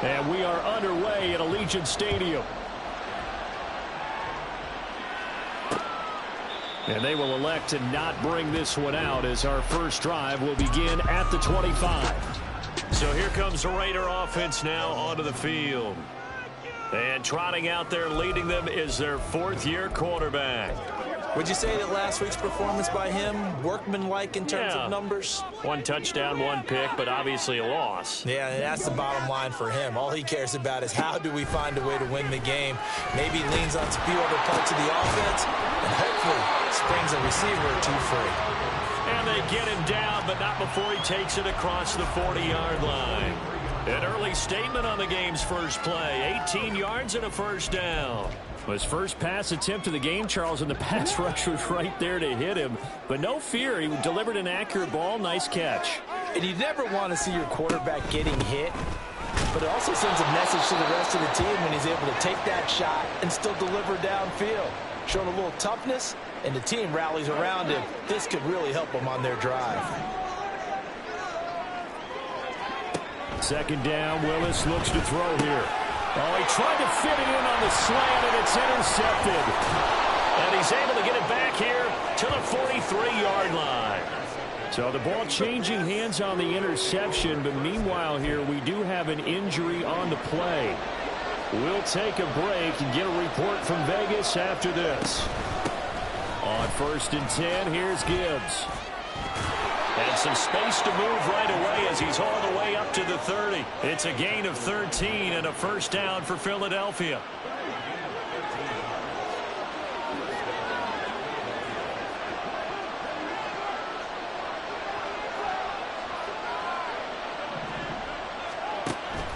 And we are underway at Allegiant Stadium. And they will elect to not bring this one out as our first drive will begin at the 25. So here comes the Raider offense now onto the field. And trotting out there leading them is their fourth-year quarterback. Would you say that last week's performance by him, workmanlike in terms of numbers? One touchdown, one pick, but obviously a loss. Yeah, and that's the bottom line for him. All he cares about is how do we find a way to win the game. Maybe he leans on a few other parts of the offense and hopefully springs a receiver or two free. And they get him down, but not before he takes it across the 40-yard line. An early statement on the game's first play. 18 yards and a first down. His first pass attempt of the game, Charles, and the pass rush was right there to hit him. But no fear, he delivered an accurate ball. Nice catch. And you never want to see your quarterback getting hit, but it also sends a message to the rest of the team when he's able to take that shot and still deliver downfield. Showing a little toughness, and the team rallies around him. This could really help them on their drive. Second down, Willis looks to throw here. Oh, he tried to fit it in on the slant, and it's intercepted. And he's able to get it back here to the 43-yard line. So the ball changing hands on the interception, but meanwhile here we do have an injury on the play. We'll take a break and get a report from Vegas after this. On 1st and 10, here's Gibbs. And some space to move right away as he's all the way up to the 30. It's a gain of 13 and a first down for Philadelphia.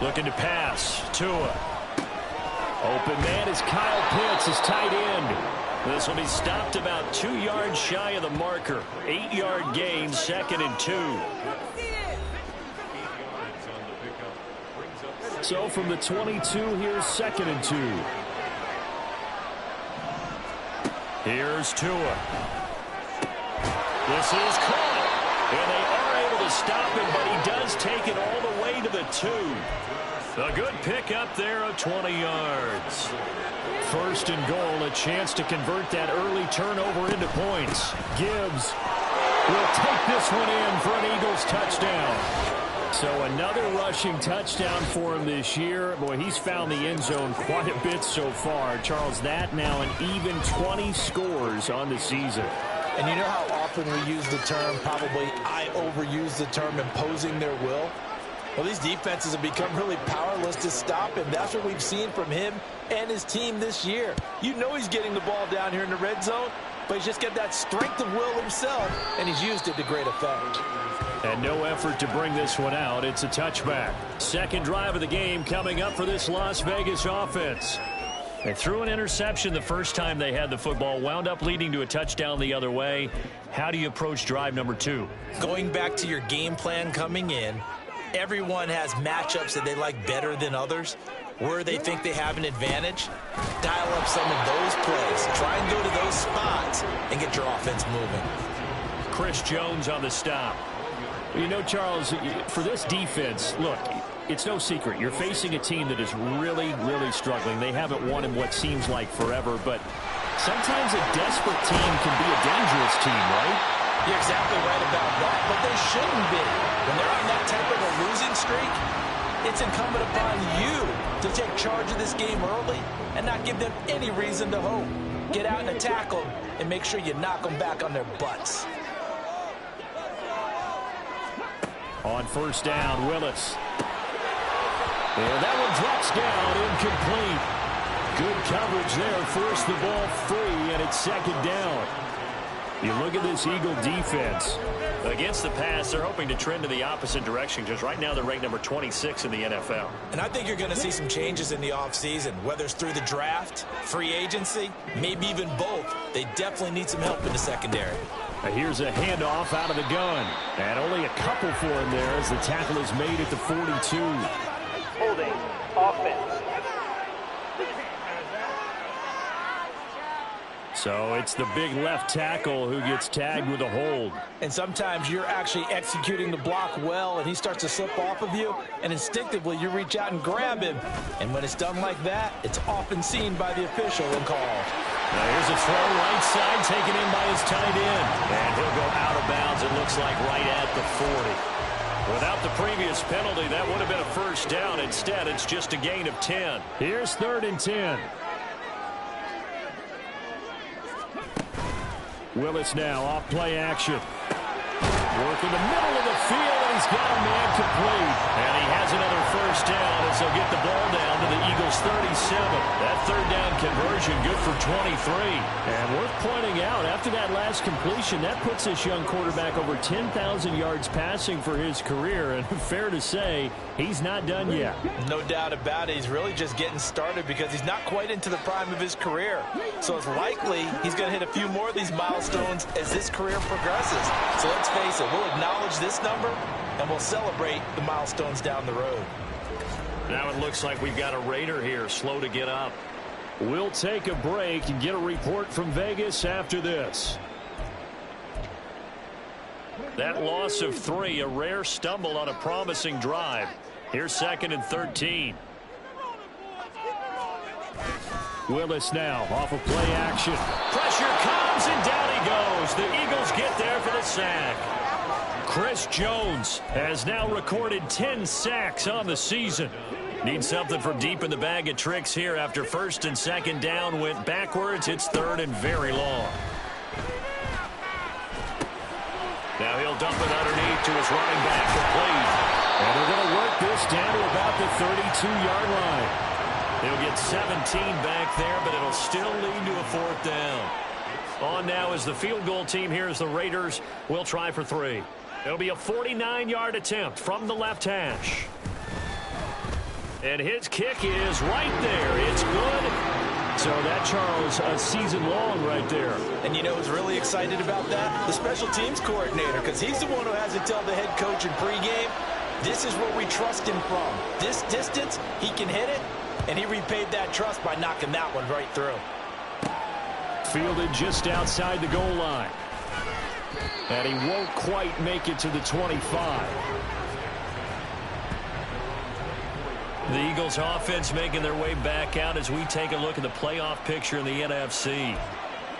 Looking to pass. Tua. Open man is Kyle Pitts, his tight end. This will be stopped about 2 yards shy of the marker. 8-yard gain, 2nd and 2. So from the 22, here's 2nd and 2. Here's Tua. This is caught. And they are able to stop him, but he does take it all the way to the 2. A good pick up there of 20 yards. 1st and goal, a chance to convert that early turnover into points. Gibbs will take this one in for an Eagles touchdown. So another rushing touchdown for him this year. Boy, he's found the end zone quite a bit so far. Charles, that now an even 20 scores on the season. And you know how often we use the term, probably I overuse the term, imposing their will? Well, these defenses have become really powerless to stop him. That's what we've seen from him and his team this year. You know he's getting the ball down here in the red zone, but he's just got that strength of will himself, and he's used it to great effect. And no effort to bring this one out. It's a touchback. Second drive of the game coming up for this Las Vegas offense. They threw an interception the first time they had the football, wound up leading to a touchdown the other way. How do you approach drive number 2? Going back to your game plan coming in, everyone has matchups that they like better than others. Where they think they have an advantage, dial up some of those plays. Try and go to those spots and get your offense moving. Chris Jones on the stop. You know, Charles, for this defense, look, it's no secret. You're facing a team that is really, really struggling. They haven't won in what seems like forever, but sometimes a desperate team can be a dangerous team, right? You're exactly right about that, but they shouldn't be. When they're on that type of a losing streak, it's incumbent upon you to take charge of this game early and not give them any reason to hope. Get out and attack them and make sure you knock them back on their butts. On first down, Willis. And that one drops down, incomplete. Good coverage there, forced the ball free, and it's second down. You look at this Eagle defense. Against the pass, they're hoping to trend in the opposite direction because right now they're ranked number 26 in the NFL. And I think you're going to see some changes in the offseason, whether it's through the draft, free agency, maybe even both. They definitely need some help in the secondary. Here's a handoff out of the gun. And only a couple for him there as the tackle is made at the 42. Holding, offense. So it's the big left tackle who gets tagged with a hold. And sometimes you're actually executing the block well, and he starts to slip off of you, and instinctively you reach out and grab him. And when it's done like that, it's often seen by the official and called. Now here's a throw right side, taken in by his tight end. And he'll go out of bounds, it looks like, right at the 40. Without the previous penalty, that would have been a first down. Instead, it's just a gain of 10. Here's 3rd and 10. Willis now off play action. Work in the middle of the field, and he's got a man complete. And he has another first down as they'll get the ball down to the Eagles' 37. That 3rd down conversion good for 23. And worth pointing out, after that last completion, that puts this young quarterback over 10,000 yards passing for his career. And fair to say, he's not done yet. No doubt about it. He's really just getting started because he's not quite into the prime of his career. So it's likely he's going to hit a few more of these milestones as this career progresses. So let's face it, we'll acknowledge this number and we'll celebrate the milestones down the road. Now it looks like we've got a Raider here, slow to get up. We'll take a break and get a report from Vegas after this. That loss of 3, a rare stumble on a promising drive. Here's 2nd and 13. Willis now off of play action. Pressure comes and down he goes. The Eagles get there for the sack. Chris Jones has now recorded 10 sacks on the season. Need something from deep in the bag of tricks here after 1st and 2nd down went backwards. It's 3rd and very long. Now he'll dump it underneath to his running back complete. And they're going to work this down to about the 32-yard line. They'll get 17 back there, but it'll still lead to a 4th down. On now is the field goal team here as the Raiders will try for 3. It'll be a 49-yard attempt from the left hash. And his kick is right there. It's good. So that, Charles, a season long right there. And you know who's really excited about that? The special teams coordinator, because he's the one who has to tell the head coach in pregame, this is where we trust him from. This distance, he can hit it, and he repaid that trust by knocking that one right through. Fielded just outside the goal line. And he won't quite make it to the 25. The Eagles offense making their way back out as we take a look at the playoff picture in the NFC.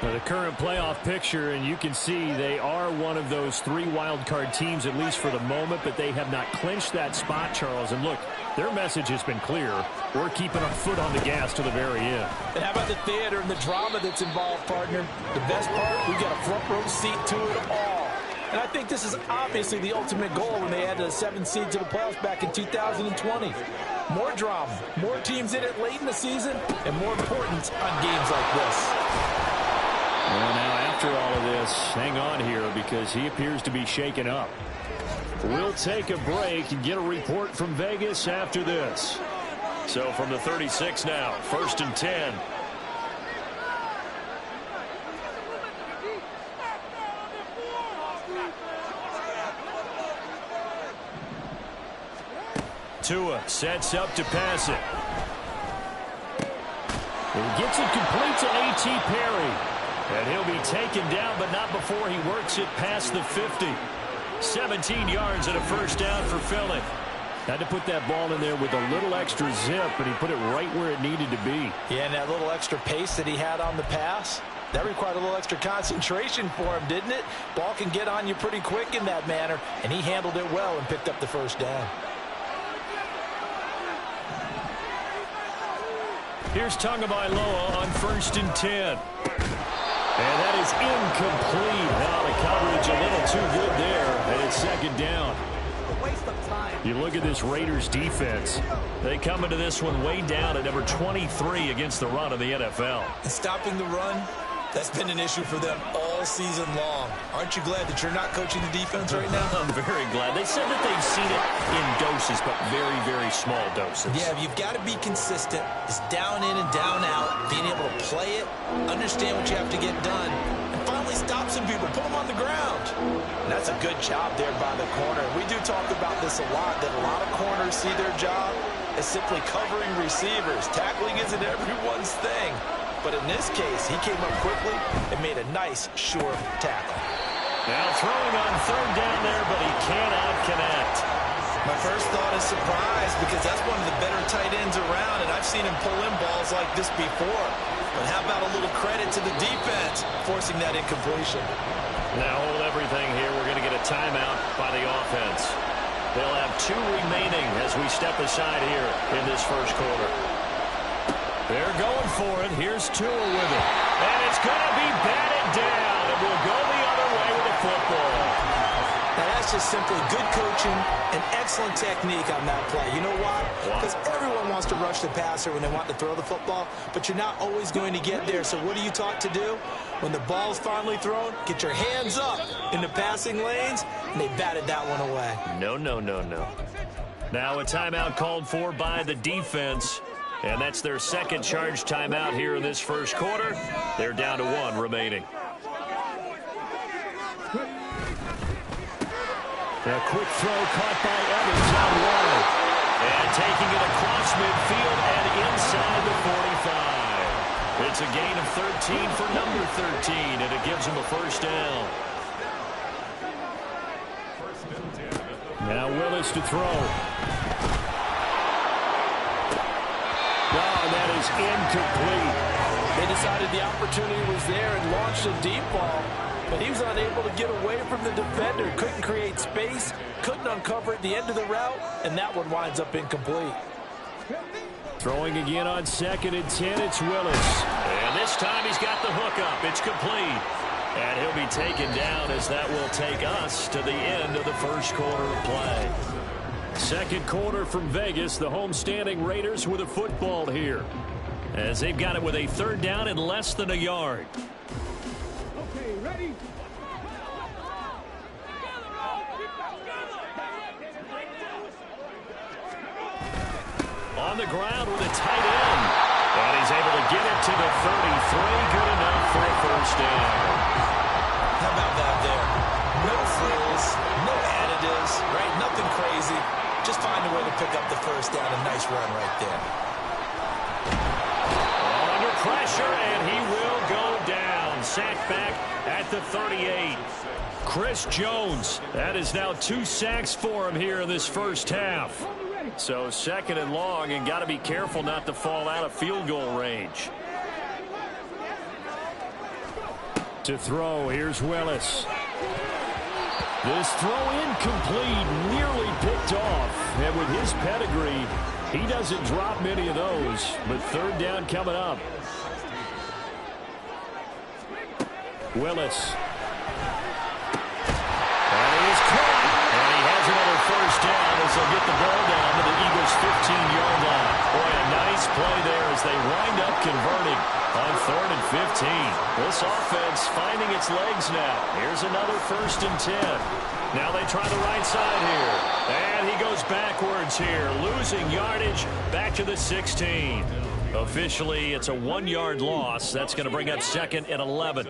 Now, the current playoff picture, and you can see they are one of those 3 wild card teams, at least for the moment, but they have not clinched that spot, Charles. And look, their message has been clear. We're keeping our foot on the gas to the very end. And how about the theater and the drama that's involved, partner? The best part, we've got a front row seat to it all. And I think this is obviously the ultimate goal when they added a 7th seed to the playoffs back in 2020. More drama, more teams in it late in the season, and more importance on games like this. Well, now after all of this, hang on here because he appears to be shaken up. We'll take a break and get a report from Vegas after this. So from the 36 now, 1st and 10. Tua sets up to pass it. He gets it complete to A.T. Perry. And he'll be taken down, but not before he works it past the 50. 17 yards and a first down for Philly. Had to put that ball in there with a little extra zip, but he put it right where it needed to be. Yeah, and that little extra pace that he had on the pass, that required a little extra concentration for him, didn't it? Ball can get on you pretty quick in that manner, and he handled it well and picked up the first down. Here's Tagovailoa on 1st and 10. And that is incomplete. Now the coverage a little too good there, and it's 2nd down. You look at this Raiders defense. They come into this one way down at number 23 against the run of the NFL. And stopping the run, that's been an issue for them all season long. Aren't you glad that you're not coaching the defense right now? I'm very glad. They said that they've seen it in doses, but very, very small doses. Yeah, you've got to be consistent. It's down in and down out, being able to play it, understand what you have to get done, and finally stop some people, put them on the ground. And that's a good job there by the corner. We do talk about this a lot, that a lot of corners see their job as simply covering receivers. Tackling isn't everyone's thing. but in this case, he came up quickly and made a nice, sure tackle. Now throwing on third down there, but he cannot connect. My first thought is surprise, because that's one of the better tight ends around, and I've seen him pull in balls like this before. But how about a little credit to the defense forcing that incompletion? Now hold everything here. We're going to get a timeout by the offense. They'll have 2 remaining as we step aside here in this first quarter. They're going for it. Here's Tua with it. And it's going to be batted down. And we'll go the other way with the football. Now that's just simply good coaching and excellent technique on that play. You know why? Because everyone wants to rush the passer when they want to throw the football, but you're not always going to get there. So what are you taught to do? When the ball's finally thrown, get your hands up in the passing lanes, and they batted that one away. No, no, no, no. Now a timeout called for by the defense, and that's their second charge timeout here in this first quarter. They're down to 1 remaining. A quick throw caught by Evans out wide. And taking it across midfield and inside the 45. It's a gain of 13 for number 13, and it gives him a first down. Now Willis to throw. Oh, that is incomplete. They decided the opportunity was there and launched a deep ball, but he was unable to get away from the defender. Couldn't create space, couldn't uncover at the end of the route, and that one winds up incomplete. Throwing again on 2nd and 10, it's Willis. And this time he's got the hook up. It's complete. And he'll be taken down as that will take us to the end of the first quarter of play. Second quarter from Vegas, the homestanding Raiders with a football here, as they've got it with a 3rd down and less than a yard. Okay, ready? On the ground with a tight end. And he's able to get it to the 33. Good enough for a first down. How about that there? No frills, no additives, right? Nothing crazy. Just find a way to pick up the first down. A nice run right there. Under pressure, and he will go down. Sacked back at the 38. Chris Jones. That is now 2 sacks for him here in this first half. So 2nd and long, and got to be careful not to fall out of field goal range. To throw, here's Willis. This throw incomplete, nearly picked off. And with his pedigree, he doesn't drop many of those. But 3rd down coming up. Willis. And he is caught. And he has another first down as they'll get the ball down to the Eagles' 15-yard line. Boy, a nice play there as they wind up converting on 3rd and 15. This offense finding its legs now. Here's another 1st and 10. Now they try the right side here. And he goes backwards here, losing yardage back to the 16. Officially, it's a 1-yard loss. That's going to bring up 2nd and 11.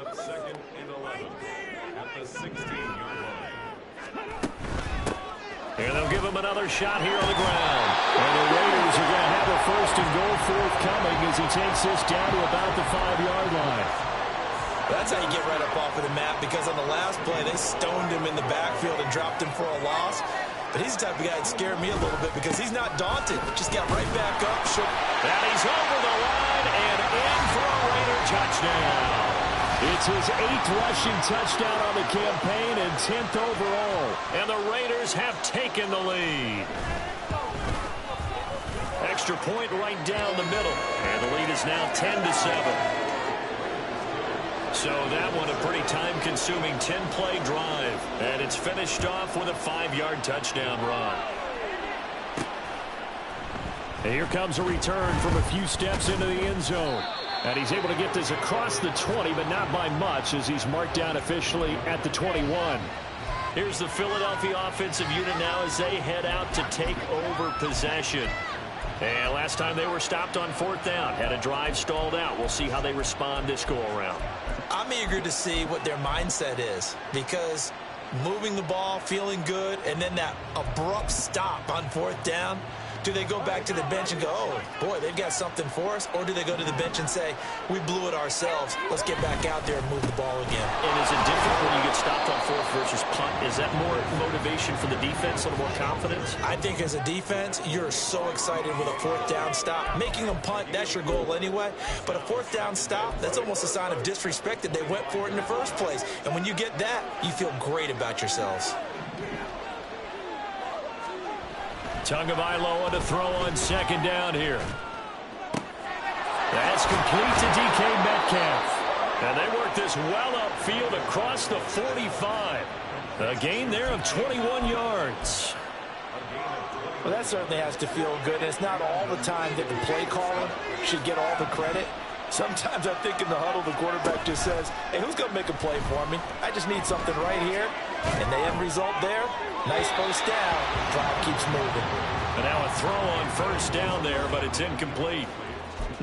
And they'll give him another shot here on the ground. And the Raiders are going to have a 1st and goal forthcoming as he takes this down to about the 5-yard line. That's how you get right up off of the map, because on the last play, they stoned him in the backfield and dropped him for a loss. But he's the type of guy that scared me a little bit because he's not daunted. Just got right back up. And he's over the line and in for a Raider touchdown. It's his 8th rushing touchdown on the campaign and 10th overall. And the Raiders have taken the lead. Extra point right down the middle. And the lead is now 10-7. So that one a pretty time-consuming 10-play drive. And it's finished off with a 5-yard touchdown run. And here comes a return from a few steps into the end zone. And he's able to get this across the 20, but not by much, as he's marked down officially at the 21. Here's the Philadelphia offensive unit now as they head out to take over possession. And last time they were stopped on 4th down, had a drive stalled out. We'll see how they respond this go-around. I'm eager to see what their mindset is, because moving the ball, feeling good, and then that abrupt stop on 4th down. Do they go back to the bench and go, oh, boy, they've got something for us? Or do they go to the bench and say, we blew it ourselves. Let's get back out there and move the ball again. And is it different when you get stopped on fourth versus punt? Is that more motivation for the defense, a little more confidence? I think as a defense, you're so excited with a fourth down stop. Making them punt, that's your goal anyway. But a fourth down stop, that's almost a sign of disrespect that they went for it in the first place. And when you get that, you feel great about yourselves. Tagovailoa to throw on second down here. That's complete to DK Metcalf. And they work this well upfield across the 45. A gain there of 21 yards. Well, that certainly has to feel good. It's not all the time that the play caller should get all the credit. Sometimes I think in the huddle, the quarterback just says, hey, who's going to make a play for me? I just need something right here. And the end result there, nice first down. Drive keeps moving. And now a throw on first down there, but it's incomplete.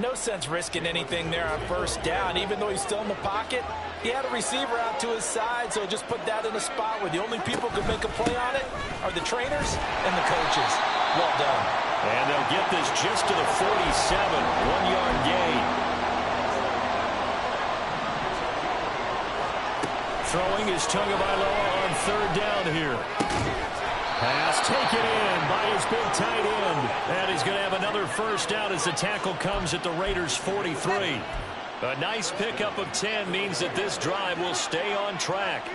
No sense risking anything there on first down. Even though he's still in the pocket, he had a receiver out to his side, so just put that in a spot where the only people who can make a play on it are the trainers and the coaches. Well done. And they'll get this just to the 47, 1-yard gain. Throwing is Tagovailoa on third down here. Pass taken in by his big tight end. And he's going to have another first down as the tackle comes at the Raiders' 43. A nice pickup of 10 means that this drive will stay on track.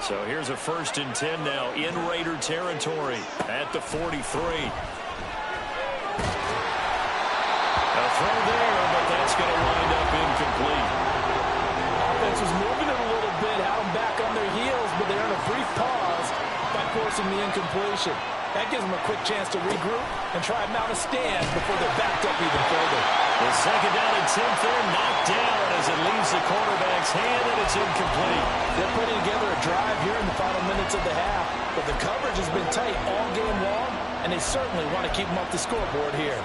So here's a 1st and 10 now in Raider territory at the 43. A throw there, but that's going to wind up incomplete. Offense was moving it a little bit, had them back on their heels, but they're in a brief pause by forcing the incompletion. That gives them a quick chance to regroup and try and mount a stand before they're backed up even further. The second down and 10 there, knocked down as it leaves the quarterback's hand, and it's incomplete. They're putting together a drive here in the final minutes of the half, but the coverage has been tight all game long, and they certainly want to keep them off the scoreboard here.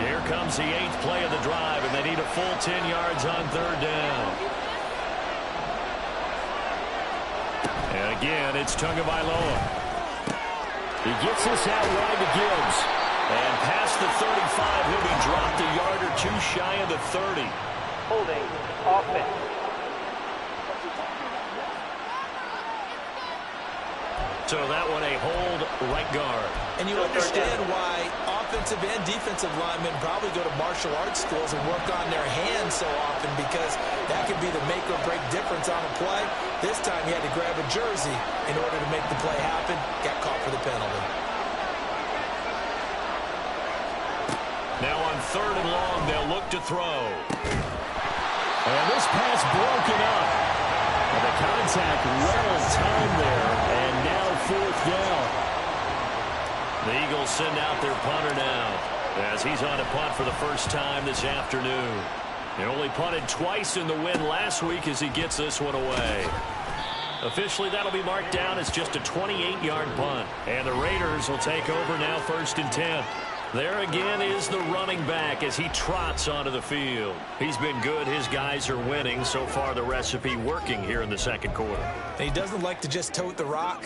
Here comes the 8th play of the drive, and they need a full 10 yards on third down. And again, it's Tagovailoa. He gets this out wide to Gibbs. And past the 35, he'll be dropped a yard or two shy of the 30. Holding offense. So that one a hold right guard. And you understand why offensive and defensive linemen probably go to martial arts schools and work on their hands so often, because that could be the make or break difference on a play. This time he had to grab a jersey in order to make the play happen. Got caught for the penalty. Now on third and long, they'll look to throw. And this pass broken up. And the contact well timed there. And now fourth down. The Eagles send out their punter now, as he's on a punt for the first time this afternoon. They only punted twice in the win last week as he gets this one away. Officially, that'll be marked down as just a 28-yard punt. And the Raiders will take over now 1st and 10. There again is the running back as he trots onto the field. He's been good. His guys are winning. So far, the recipe working here in the second quarter. He doesn't like to just tote the rock.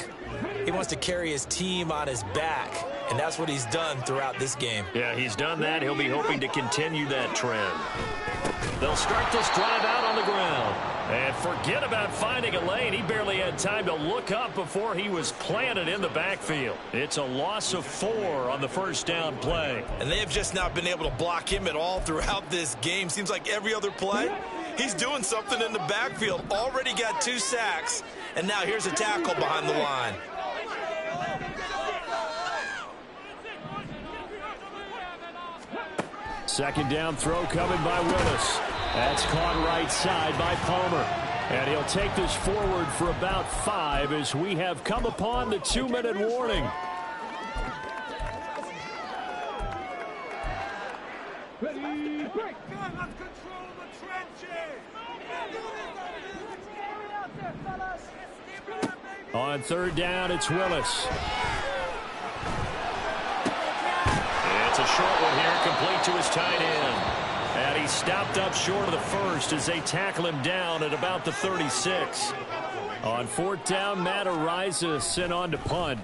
He wants to carry his team on his back, and that's what he's done throughout this game. Yeah, he's done that. He'll be hoping to continue that trend. They'll start this drive out on the ground. And forget about finding a lane. He barely had time to look up before he was planted in the backfield. It's a loss of 4 on the first down play. And they have just not been able to block him at all throughout this game. Seems like every other play, he's doing something in the backfield. Already got 2 sacks, and now here's a tackle behind the line. Second down throw coming by Willis. That's caught right side by Palmer. And he'll take this forward for about 5 as we have come upon the 2-minute warning. Ready, break. On third down, it's Willis. It's a short one here, complete to his tight end. And he stopped up short of the first as they tackle him down at about the 36. On fourth down, Matt Ariza sent on to punt.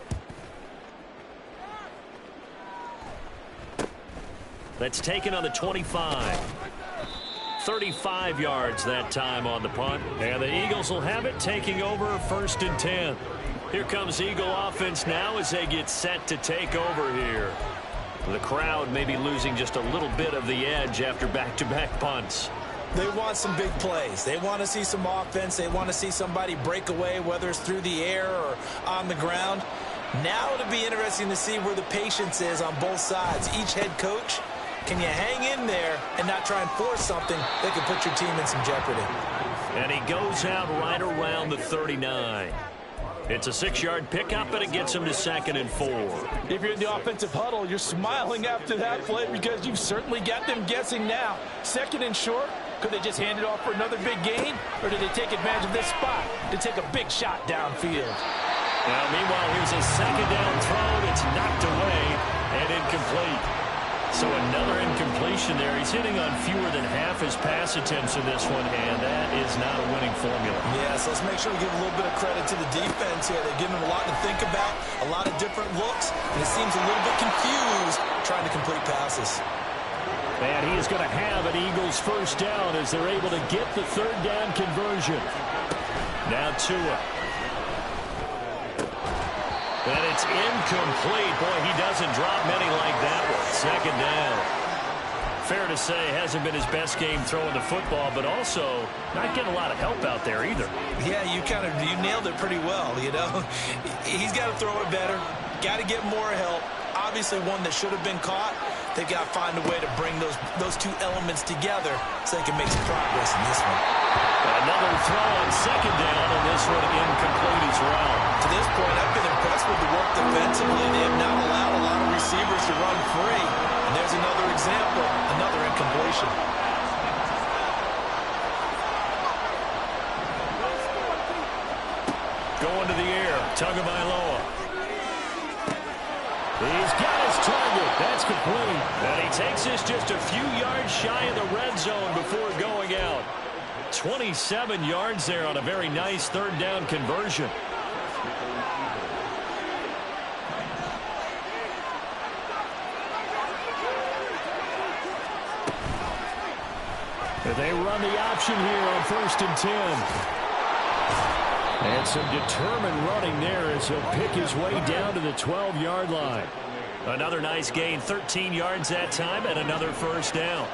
That's taken on the 25. 35 yards that time on the punt. And the Eagles will have it, taking over 1st and 10. Here comes Eagle offense now as they get set to take over here. The crowd may be losing just a little bit of the edge after back-to-back punts. They want some big plays. They want to see some offense. They want to see somebody break away, whether it's through the air or on the ground. Now it'll be interesting to see where the patience is on both sides. Each head coach, can you hang in there and not try and force something that could put your team in some jeopardy? And he goes out right around the 39. It's a 6-yard pickup, and it gets him to 2nd and 4. If you're in the offensive huddle, you're smiling after that play because you've certainly got them guessing now. 2nd and short, could they just hand it off for another big gain, or did they take advantage of this spot to take a big shot downfield? Now, meanwhile, here's a 2nd down throw that's knocked away and incomplete. So another incompletion there. He's hitting on fewer than half his pass attempts in this one, and that is not a winning formula. Yeah, so let's make sure we give a little bit of credit to the defense here. They're giving him a lot to think about, a lot of different looks, and it seems a little bit confused trying to complete passes. And he is going to have an Eagles 1st down as they're able to get the 3rd down conversion. Now Tua. And it's incomplete. Boy, he doesn't drop many like that one. 2nd down. Fair to say, hasn't been his best game throwing the football, but also not getting a lot of help out there either. Yeah, you nailed it pretty well, you know. He's got to throw it better. Got to get more help. Obviously one that should have been caught. They've got to find a way to bring those two elements together so they can make some progress in this one. Another throw on 2nd down, and this one incomplete as well. To this point, I've been impressed with the work defensively. They have not allowed a lot of receivers to run free. And there's another example, another incompletion. Going to the air, Tagovailoa. He's got his target. That's complete. And he takes this just a few yards shy of the red zone before going out. 27 yards there on a very nice 3rd down conversion. They run the option here on 1st and 10. And some determined running there as he'll pick his way down to the 12-yard line. Another nice gain, 13 yards that time, and another 1st down.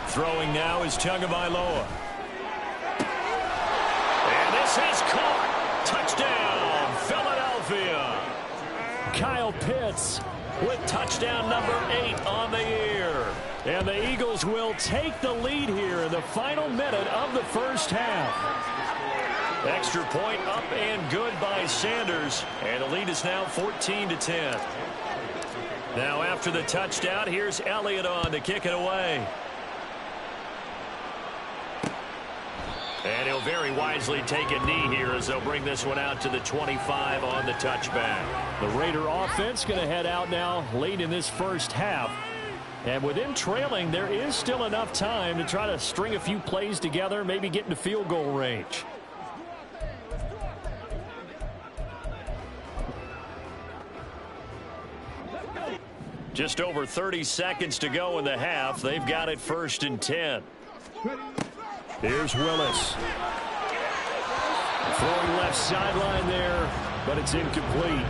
Throwing now is Tagovailoa. And this is caught. Touchdown, Philadelphia. Kyle Pitts with touchdown number 8 on the year. And the Eagles will take the lead here in the final minute of the 1st half. Extra point up and good by Sanders. And the lead is now 14-10. Now after the touchdown, here's Elliott on to kick it away. And he'll very wisely take a knee here as they'll bring this one out to the 25 on the touchback. The Raider offense going to head out now late in this 1st half. And with them trailing, there is still enough time to try to string a few plays together, maybe get into field goal range. Just over 30 seconds to go in the half. They've got it 1st and 10. Here's Willis. Throwing left sideline there, but it's incomplete.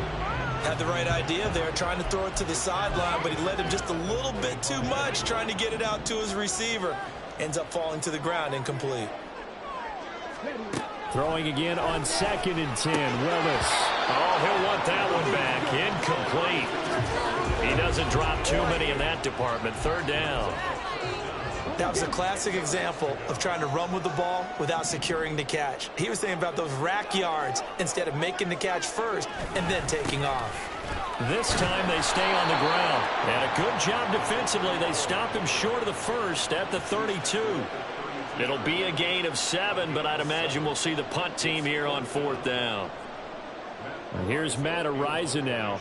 Had the right idea there, trying to throw it to the sideline, but he led him just a little bit too much, trying to get it out to his receiver. Ends up falling to the ground, incomplete. Throwing again on 2nd and 10, Willis. Oh, he'll want that one back. Incomplete. He doesn't drop too many in that department. 3rd down. That was a classic example of trying to run with the ball without securing the catch. He was thinking about those rack yards instead of making the catch first and then taking off. This time they stay on the ground. And a good job defensively. They stop him short of the 1st at the 32. It'll be a gain of 7, but I'd imagine we'll see the punt team here on 4th down. Here's Matt Ariza now.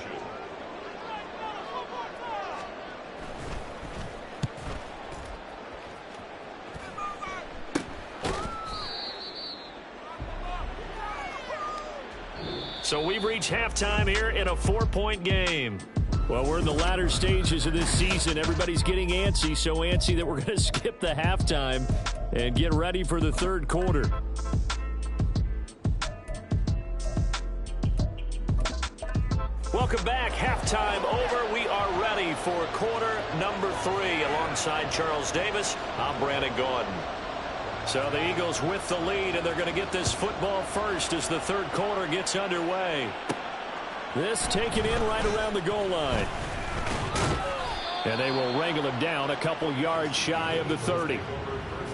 So we've reached halftime here in a 4-point game. Well, we're in the latter stages of this season. Everybody's getting antsy, so antsy that we're going to skip the halftime and get ready for the third quarter. Welcome back. Halftime over. We are ready for quarter number 3. Alongside Charles Davis, I'm Brandon Gordon. So the Eagles with the lead, and they're going to get this football first as the third quarter gets underway. This taken in right around the goal line. And they will wrangle him down a couple yards shy of the 30.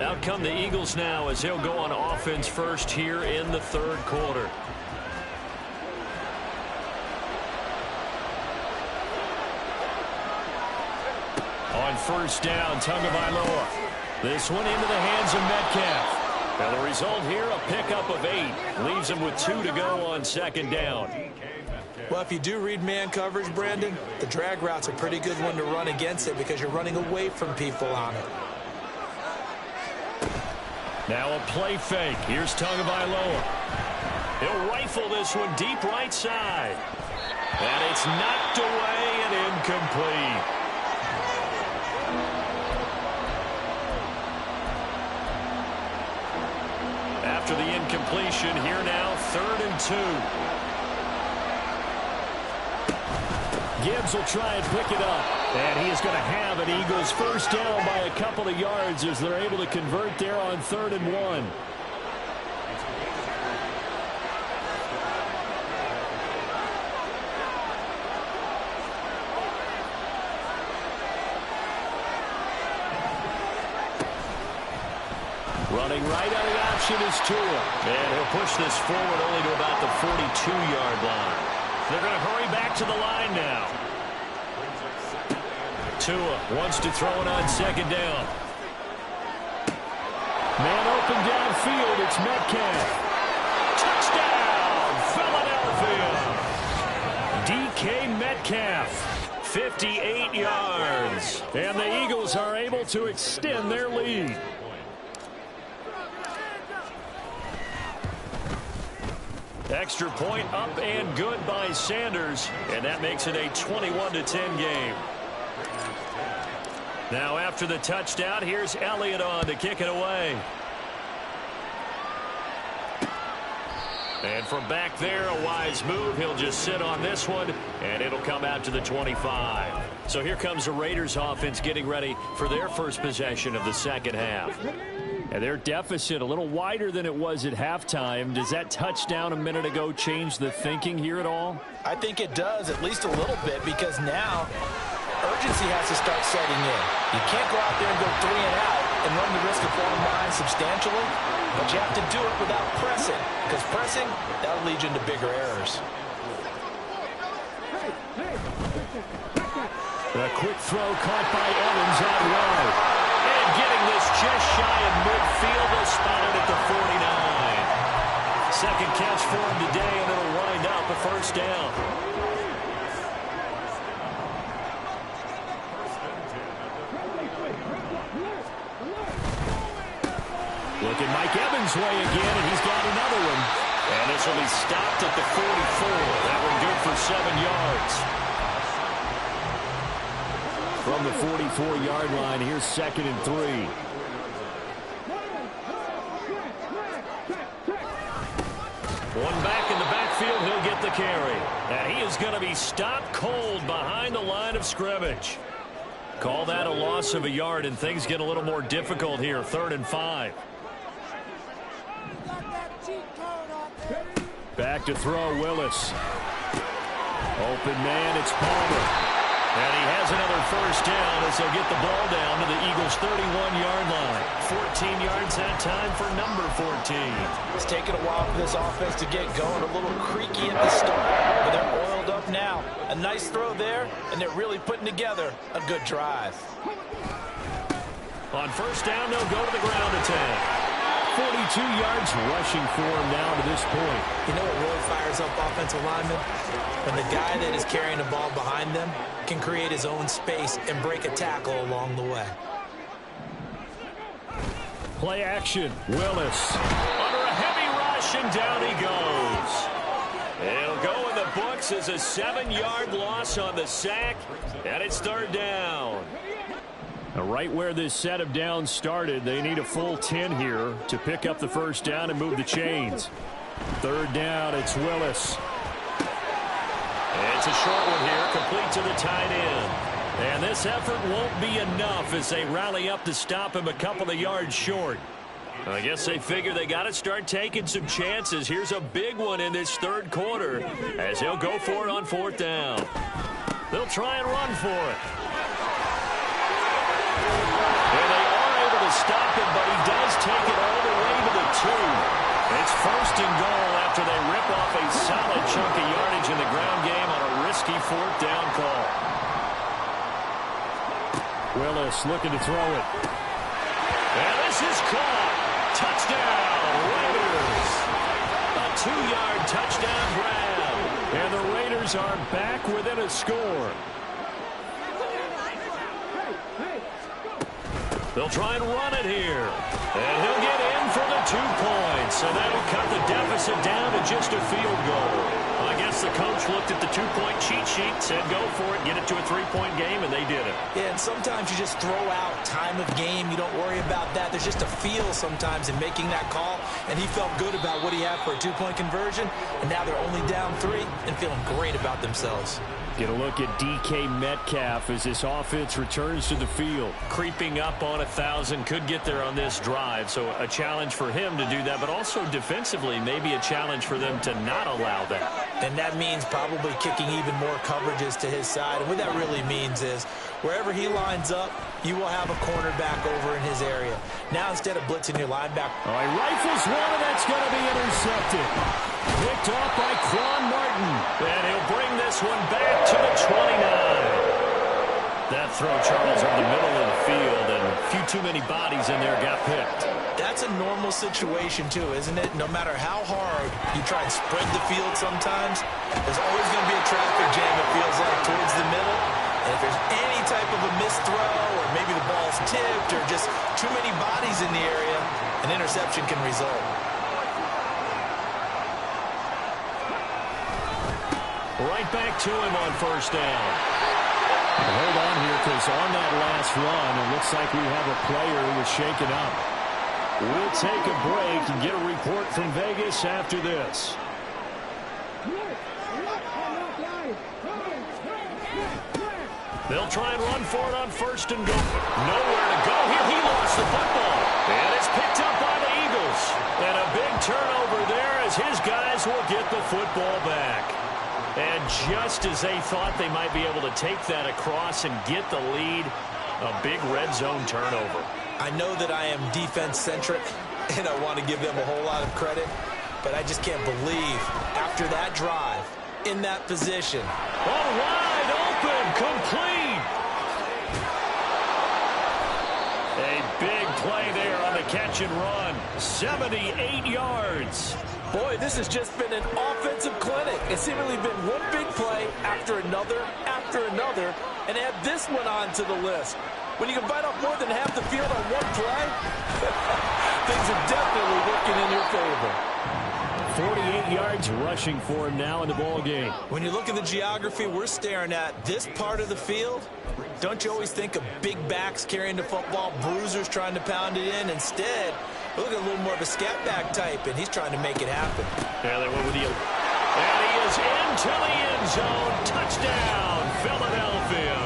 Out come the Eagles now as he'll go on offense first here in the third quarter. On first down, Tagovailoa. This one into the hands of Metcalf. And the result here, a pickup of 8. Leaves him with 2 to go on second down. Well, if you do read man coverage, Brandon, the drag route's a pretty good one to run against it because you're running away from people on it. Now a play fake. Here's Tagovailoa. He'll rifle this one deep right side. And it's knocked away and incomplete. After the incompletion, here now, 3rd and 2. Gibbs will try and pick it up. And he is going to have an Eagles first down by a couple of yards as they're able to convert there on 3rd and 1. Running right on the option is Tua. And he'll push this forward only to about the 42-yard line. They're going to hurry back to the line now. Tua wants to throw it on second down. Man open downfield. It's Metcalf. Touchdown, Philadelphia. DK Metcalf, 58 yards. And the Eagles are able to extend their lead. Extra point up and good by Sanders, and that makes it a 21-10 game. Now after the touchdown, here's Elliott on to kick it away. And from back there, a wise move. He'll just sit on this one, and it'll come out to the 25. So here comes the Raiders offense getting ready for their first possession of the second half. And their deficit a little wider than it was at halftime. Does that touchdown a minute ago change the thinking here at all? I think it does, at least a little bit, because now urgency has to start setting in. You can't go out there and go 3 and out and run the risk of falling behind substantially, but you have to do it without pressing, because pressing, that'll lead you into bigger errors. A quick throw caught by Evans out wide. And getting this just shy of midfield, they'll spot it at the 49. Second catch for him today, and it'll wind up a first down. Look at Mike Evans' way again, and he's got another one. And this will be stopped at the 44. That one good for 7 yards. From the 44-yard line, here's 2nd and 3. One back in the backfield, he'll get the carry. And he is going to be stopped cold behind the line of scrimmage. Call that a loss of a yard, and things get a little more difficult here. 3rd and 5. Back to throw, Willis. Open man, it's Palmer. And he has another first down as they'll get the ball down to the Eagles' 31-yard line. 14 yards that time for number 14. It's taken a while for this offense to get going. A little creaky at the start, but they're oiled up now. A nice throw there, and they're really putting together a good drive. On first down, they'll go to the ground attack. 42 yards rushing for him now to this point. You know what really fires up offensive linemen? When the guy that is carrying the ball behind them can create his own space and break a tackle along the way. Play action. Willis under a heavy rush, and down he goes. It'll go in the books as a 7-yard loss on the sack, and it's third down. Now, right where this set of downs started, they need a full 10 here to pick up the first down and move the chains. Third down, it's Willis. It's a short one here, complete to the tight end. And this effort won't be enough as they rally up to stop him a couple of yards short. I guess they figure they got to start taking some chances. Here's a big one in this third quarter as he'll go for it on fourth down. They'll try and run for it. And they are able to stop him, but he does take it all the way to the 2. It's first and goal after they rip off a solid chunk of yardage in the ground game on a risky fourth down call. Willis looking to throw it. And this is caught. Touchdown, Raiders. A 2-yard touchdown grab. And the Raiders are back within a score. They'll try and run it here. And he'll get in for the 2 points. And that'll cut the deficit down to just a field goal. I guess the coach looked at the 2-point cheat sheet, said go for it, get it to a 3-point game, and they did it. Yeah, and sometimes you just throw out time of game. You don't worry about that. There's just a feel sometimes in making that call. And he felt good about what he had for a 2-point conversion. And now they're only down 3 and feeling great about themselves. Get a look at DK Metcalf as this offense returns to the field. Creeping up on 1,000, could get there on this drive. So a challenge for him to do that, but also defensively, maybe a challenge for them to not allow that. And that means probably kicking even more coverages to his side. And what that really means is wherever he lines up, you will have a cornerback over in his area. Now instead of blitzing your linebacker. All right, rifles one, and that's going to be intercepted. Picked off by Quan Martin. And he'll bring this one back to the 29. That throw, Charles, over the middle of the field, and a few too many bodies in there got picked. That's a normal situation, too, isn't it? No matter how hard you try and spread the field sometimes, there's always going to be a traffic jam, it feels like, towards the middle. And if there's any type of a missed throw, or maybe the ball's tipped, or just too many bodies in the area, an interception can result. Right back to him on first down. Hold on here, because on that last run, it looks like we have a player who was shaken up. We'll take a break and get a report from Vegas after this. They'll try and run for it on first and goal. Nowhere to go here. He lost the football. And it's picked up by the Eagles. And a big turnover there as his guys will get the football back. And just as they thought they might be able to take that across and get the lead, a big red zone turnover. I know that I am defense-centric, and I want to give them a whole lot of credit, but I just can't believe after that drive, in that position. Oh, wide open, complete. A big play there on the catch and run. 78 yards. Boy, this has just been an offensive clinic. It's seemingly been one big play after another, and add this one on to the list. When you can bite off more than half the field on one play, things are definitely working in your favor. 48 yards rushing for him now in the ball game. When you look at the geography we're staring at, this part of the field, don't you always think of big backs carrying the football, bruisers trying to pound it in? Instead, look at a little more of a scat back type, and he's trying to make it happen. Yeah, they went with the... And he is into the end zone. Touchdown, Philadelphia.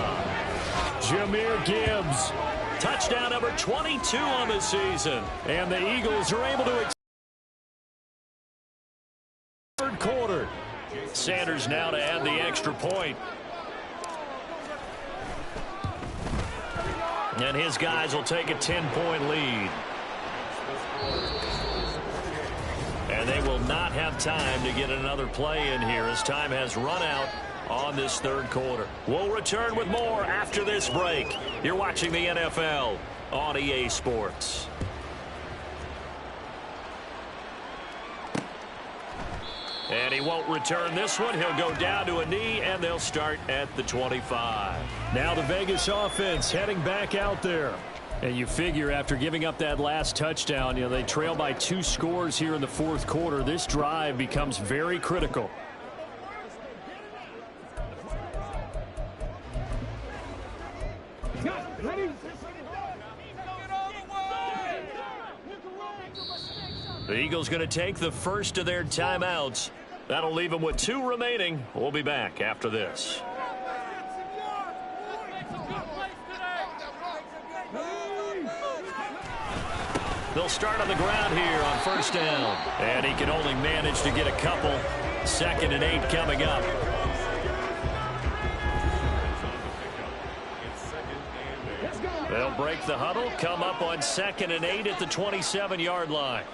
Jahmyr Gibbs. Touchdown number 22 on the season. And the Eagles are able to... Third quarter. Sanders now to add the extra point. And his guys will take a 10-point lead. And they will not have time to get another play in here as time has run out on this third quarter. We'll return with more after this break. You're watching the NFL on EA Sports. And he won't return this one. He'll go down to a knee, and they'll start at the 25. Now the Vegas offense heading back out there. And you figure after giving up that last touchdown, they trail by 2 scores here in the fourth quarter. This drive becomes very critical. The Eagles going to take the first of their timeouts. That'll leave them with 2 remaining. We'll be back after this. They'll start on the ground here on first down. And he can only manage to get a couple. 2nd and 8 coming up. They'll break the huddle, come up on 2nd and 8 at the 27-yard line.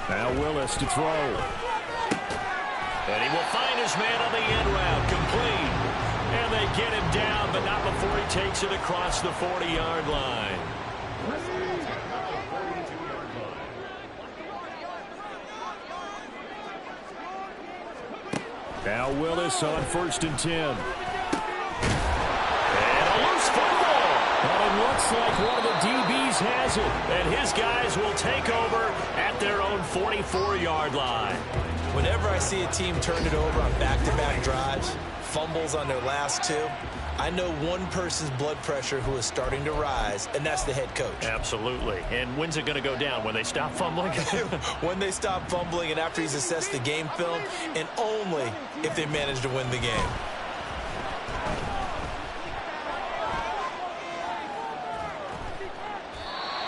Now Willis to throw. And he will find his man on the end route, complete. And they get him down, but not before he takes it across the 40-yard line. Now Willis on 1st and 10. Well, it looks like one of the DBs has it, and his guys will take over at their own 44-yard line. Whenever I see a team turn it over on back-to-back drives, fumbles on their last 2, I know one person's blood pressure who is starting to rise, and that's the head coach. Absolutely. And when's it going to go down? When they stop fumbling? When they stop fumbling and after he's assessed the game film, and only if they manage to win the game.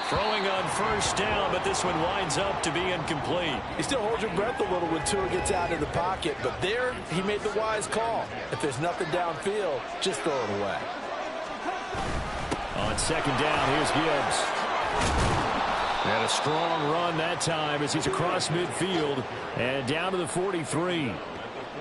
Throwing on first down, but this one winds up to be incomplete. You still hold your breath a little when Tua gets out of the pocket, but there he made the wise call. If there's nothing downfield, just throw it away. On 2nd down, here's Gibbs. And a strong run that time as he's across midfield and down to the 43.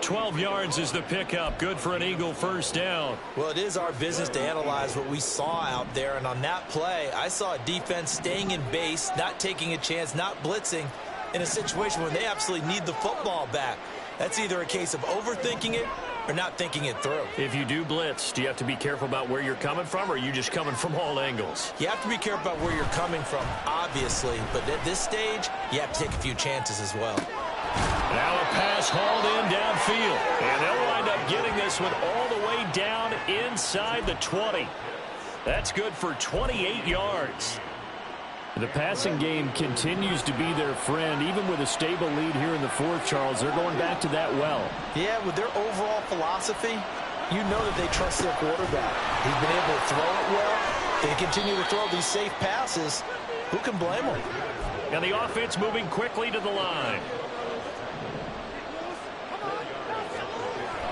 12 yards is the pickup. Good for an Eagle first down. Well, it is our business to analyze what we saw out there. And on that play, I saw a defense staying in base, not taking a chance, not blitzing in a situation where they absolutely need the football back. That's either a case of overthinking it or not thinking it through. If you do blitz, do you have to be careful about where you're coming from, or are you just coming from all angles? You have to be careful about where you're coming from, obviously. But at this stage, you have to take a few chances as well. Now a pass hauled in downfield. And they'll wind up getting this one all the way down inside the 20. That's good for 28 yards. The passing game continues to be their friend. Even with a stable lead here in the 4th, Charles, they're going back to that well. Yeah, with their overall philosophy, you know that they trust their quarterback. He's been able to throw it well. They continue to throw these safe passes. Who can blame them? And the offense moving quickly to the line.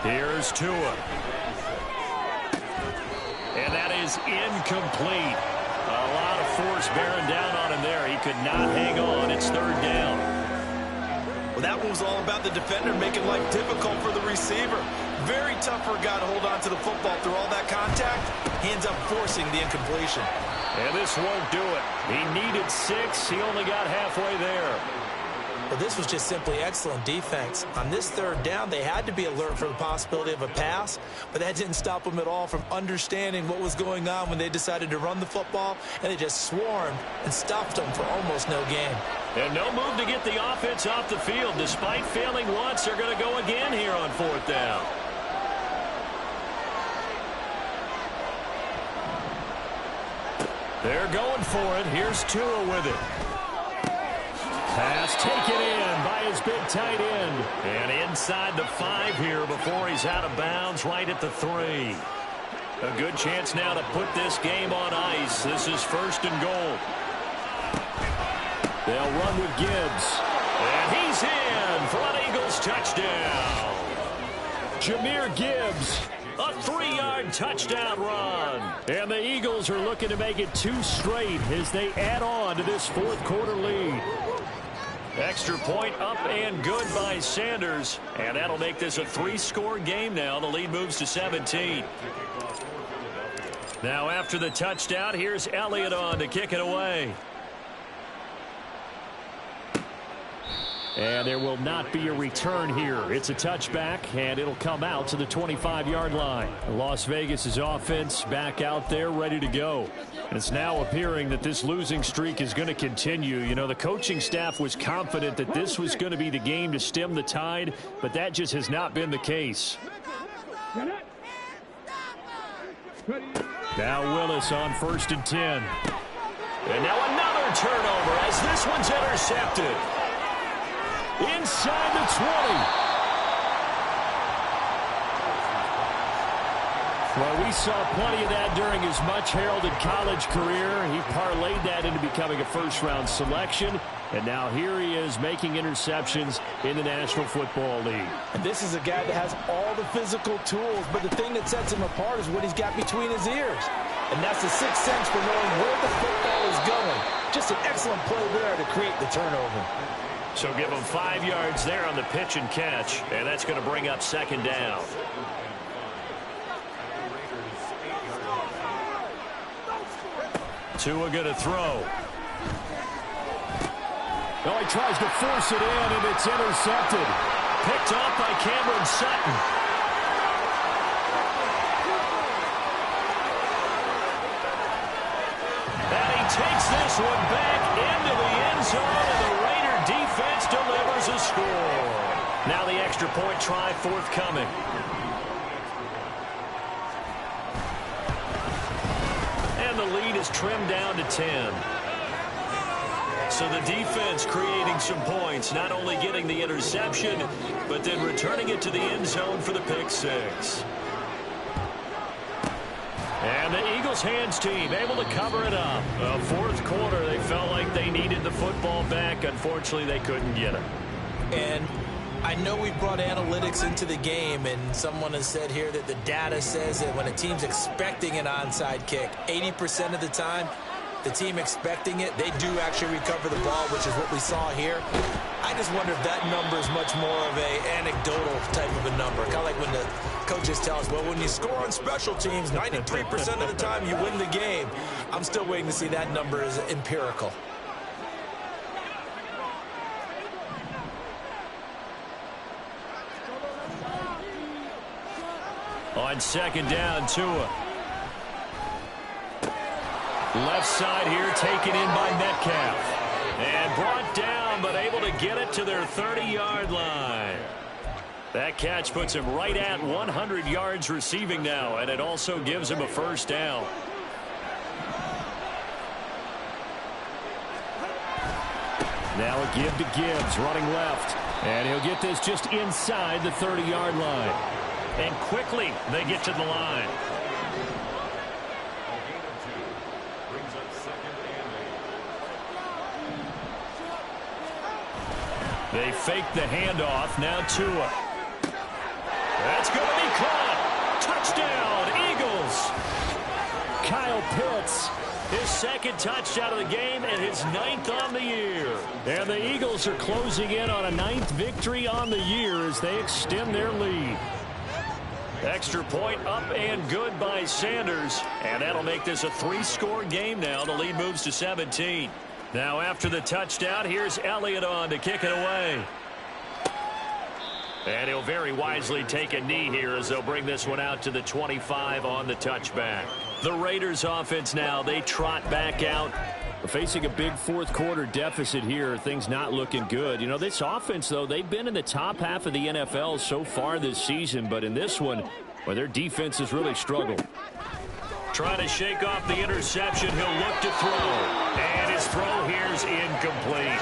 Here's Tua. And that is incomplete. A lot of force bearing down on him there. He could not hang on. It's 3rd down. Well, that was all about the defender making life difficult for the receiver. Very tough for a guy to hold on to the football through all that contact. He ends up forcing the incompletion. And this won't do it. He needed 6. He only got halfway there. But this was just simply excellent defense. On this 3rd down, they had to be alert for the possibility of a pass, but that didn't stop them at all from understanding what was going on when they decided to run the football, and they just swarmed and stuffed them for almost no gain. And no move to get the offense off the field. Despite failing once, they're going to go again here on 4th down. They're going for it. Here's Tua with it. Pass taken in by his big tight end. And inside the 5 here before he's out of bounds right at the 3. A good chance now to put this game on ice. This is 1st and goal. They'll run with Gibbs. And he's in for an Eagles touchdown. Jahmyr Gibbs. A 3-yard touchdown run. And the Eagles are looking to make it 2 straight as they add on to this 4th quarter lead. Extra point up and good by Sanders. And that'll make this a 3-score game now. The lead moves to 17. Now after the touchdown, here's Elliott on to kick it away. And there will not be a return here. It's a touchback, and it'll come out to the 25-yard line. Las Vegas' offense back out there ready to go. And it's now appearing that this losing streak is going to continue. You know, the coaching staff was confident that this was going to be the game to stem the tide, but that just has not been the case. Now Willis on 1st and 10. And now another turnover as this one's intercepted. Inside the 20. Well, we saw plenty of that during his much-heralded college career. He parlayed that into becoming a first-round selection. And now here he is making interceptions in the National Football League. And this is a guy that has all the physical tools, but the thing that sets him apart is what he's got between his ears. And that's the sixth sense for knowing where the football is going. Just an excellent play there to create the turnover. So give him 5 yards there on the pitch and catch, and that's going to bring up 2nd down. Tua going to throw. Oh, he tries to force it in, and it's intercepted. Picked off by Cameron Sutton. And he takes this one back into the end zone, and the Raider defense delivers a score. Now the extra point try forthcoming. And the lead is trimmed down to 10. So the defense creating some points, not only getting the interception, but then returning it to the end zone for the pick six. And the Eagles hands team able to cover it up. Fourth quarter, they felt like they needed the football back. Unfortunately, they couldn't get it. And I know we brought analytics into the game, and someone has said here that the data says that when a team's expecting an onside kick, 80% of the time, the team expecting it, they do actually recover the ball, which is what we saw here. I just wonder if that number is much more of a anecdotal type of a number. Kind of like when the coaches tell us, well, when you score on special teams, 93% of the time you win the game. I'm still waiting to see that number is empirical. On 2nd down, Tua. Left side here taken in by Metcalf. And brought down, but able to get it to their 30-yard line. That catch puts him right at 100 yards receiving now, and it also gives him a 1st down. Now a give to Gibbs, running left. And he'll get this just inside the 30-yard line. And quickly, they get to the line. They fake the handoff. Now Tua. That's going to be caught. Touchdown, Eagles. Kyle Pitts. His 2nd touchdown of the game and his 9th on the year. And the Eagles are closing in on a 9th victory on the year as they extend their lead. Extra point up and good by Sanders. And that'll make this a 3-score game now. The lead moves to 17. Now after the touchdown, here's Elliott on to kick it away. And he'll very wisely take a knee here as they'll bring this one out to the 25 on the touchback. The Raiders offense now, they trot back out. Facing a big fourth quarter deficit here, things not looking good. You know, this offense, though, they've been in the top half of the NFL so far this season, but in this one, well, their defense has really struggled. Trying to shake off the interception, he'll look to throw. And his throw here's incomplete.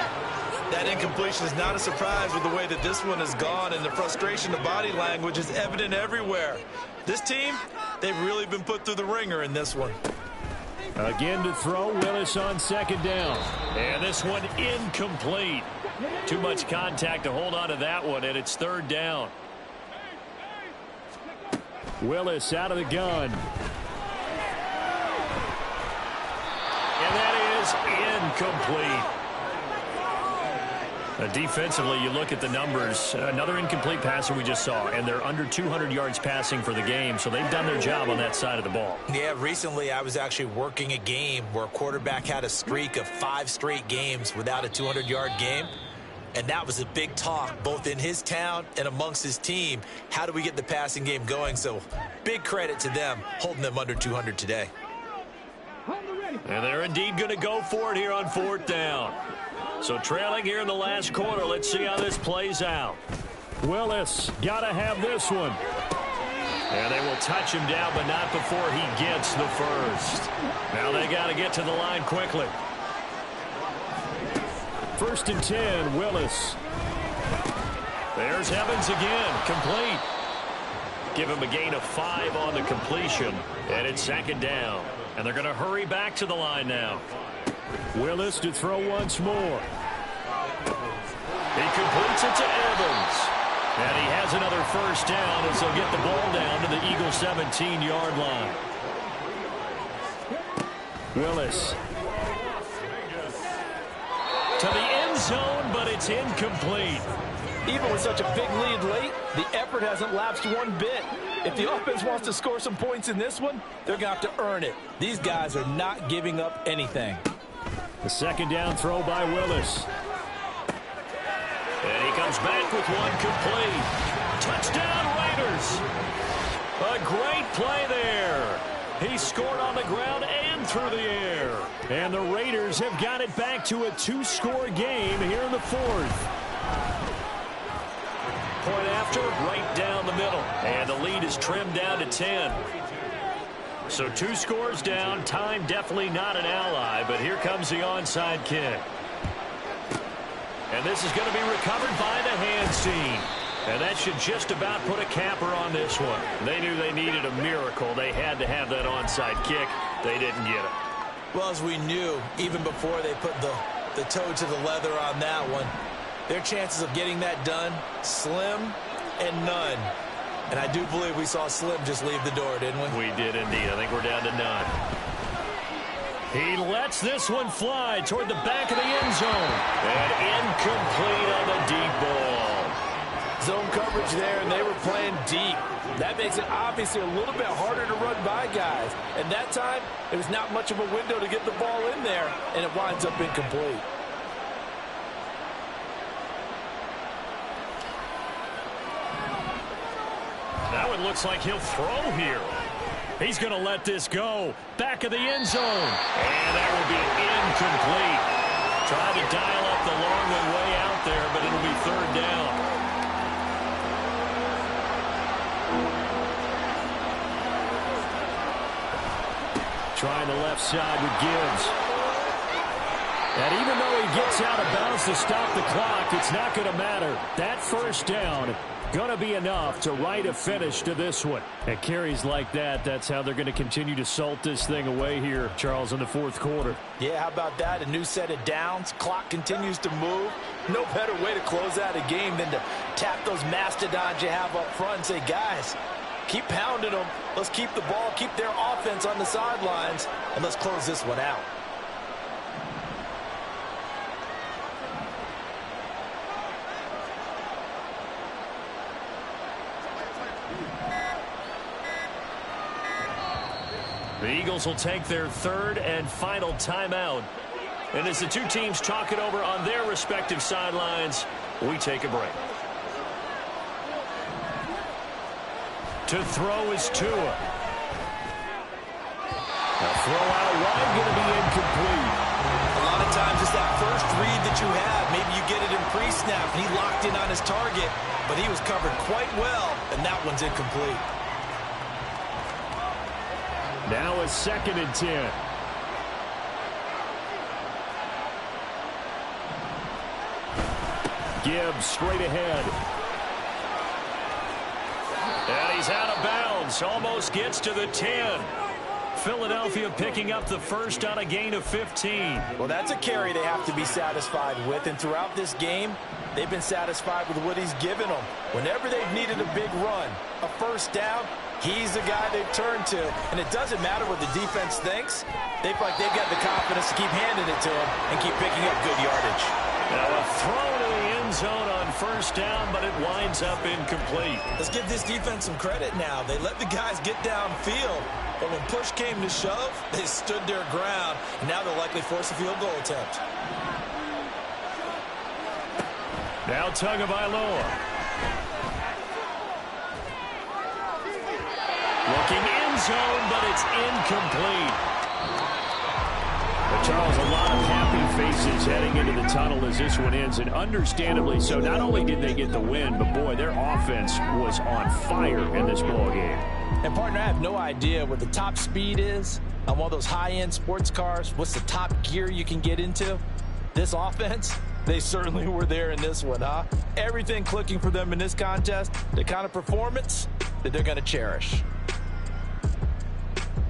That incompletion is not a surprise with the way that this one has gone, and the frustration of body language is evident everywhere. This team, they've really been put through the ringer in this one. Again to throw, Willis on 2nd down. And this one incomplete. Too much contact to hold on to that one, and it's 3rd down. Willis out of the gun. And that is incomplete. Defensively, you look at the numbers. Another incomplete passer we just saw, and they're under 200 yards passing for the game, so they've done their job on that side of the ball. Yeah, recently I was actually working a game where a quarterback had a streak of 5 straight games without a 200-yard game, and that was a big talk both in his town and amongst his team. How do we get the passing game going? So big credit to them holding them under 200 today. And they're indeed going to go for it here on 4th down. So trailing here in the last quarter. Let's see how this plays out. Willis got to have this one. And they will touch him down, but not before he gets the first. Now they got to get to the line quickly. 1st and 10, Willis. There's Evans again, complete. Give him a gain of 5 on the completion, and it's 2nd down. And they're going to hurry back to the line now. Willis to throw once more. He completes it to Evans. And he has another first down as they'll get the ball down to the Eagles' 17-yard line. Willis. To the end zone, but it's incomplete. Even with such a big lead late, the effort hasn't lapsed one bit. If the offense wants to score some points in this one, they're going to have to earn it. These guys are not giving up anything. The 2nd down throw by Willis. And he comes back with one complete. Touchdown, Raiders. A great play there. He scored on the ground and through the air. And the Raiders have got it back to a 2-score game here in the 4th. Point after, right down the middle. And the lead is trimmed down to 10. So 2 scores down. Time definitely not an ally, but here comes the onside kick. And this is going to be recovered by the hands team. And that should just about put a capper on this one. They knew they needed a miracle. They had to have that onside kick. They didn't get it. Well, as we knew, even before they put the toe to the leather on that one, their chances of getting that done, slim and none. And I do believe we saw Slim just leave the door, didn't we? We did indeed. I think we're down to none. He lets this one fly toward the back of the end zone. And incomplete on the deep ball. Zone coverage there, and they were playing deep. That makes it obviously a little bit harder to run by guys. And that time, there was not much of a window to get the ball in there, and it winds up incomplete. Now it looks like he'll throw here. He's going to let this go. Back of the end zone. And that will be incomplete. Trying to dial up the long way out there, but it'll be 3rd down. Trying the left side with Gibbs. And even though he gets out of bounds to stop the clock, it's not going to matter. That first down going to be enough to write a finish to this one. And carries like that, that's how they're going to continue to salt this thing away here, Charles, in the 4th quarter. Yeah, how about that? A new set of downs. Clock continues to move. No better way to close out a game than to tap those mastodons you have up front and say, guys, keep pounding them. Let's keep the ball, keep their offense on the sidelines, and let's close this one out. The Eagles will take their 3rd and final timeout. And as the 2 teams talk it over on their respective sidelines, we take a break. To throw is Tua. A throw out wide going to be incomplete. A lot of times it's that first read that you have. Maybe you get it in pre-snap, and he locked in on his target, but he was covered quite well, and that one's incomplete. Now a 2nd and 10. Gibbs straight ahead. And he's out of bounds. Almost gets to the 10. Philadelphia picking up the first on a gain of 15. Well, that's a carry they have to be satisfied with. And throughout this game, they've been satisfied with what he's given them. Whenever they've needed a big run, a first down, he's the guy they've turned to. And it doesn't matter what the defense thinks. They feel like they've got the confidence to keep handing it to him and keep picking up good yardage. Now a throw to the end zone on first down, but it winds up incomplete. Let's give this defense some credit now. They let the guys get downfield, but when push came to shove, they stood their ground. And now they'll likely force a field goal attempt. Now Tagovailoa. Looking end zone, but it's incomplete. But Charles, a lot of happy faces heading into the tunnel as this one ends, and understandably so. Not only did they get the win, but boy, their offense was on fire in this ball game. And, partner, I have no idea what the top speed is on one of those high-end sports cars. What's the top gear you can get into? This offense, they certainly were there in this one, huh? Everything clicking for them in this contest, the kind of performance that they're going to cherish.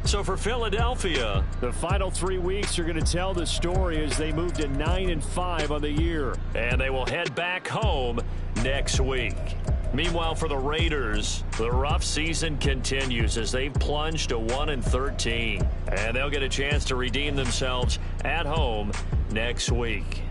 So for Philadelphia, the final 3 weeks are going to tell the story as they move to 9-5 on the year. And they will head back home next week. Meanwhile, for the Raiders, the rough season continues as they've plunged to 1-13. And they'll get a chance to redeem themselves at home next week.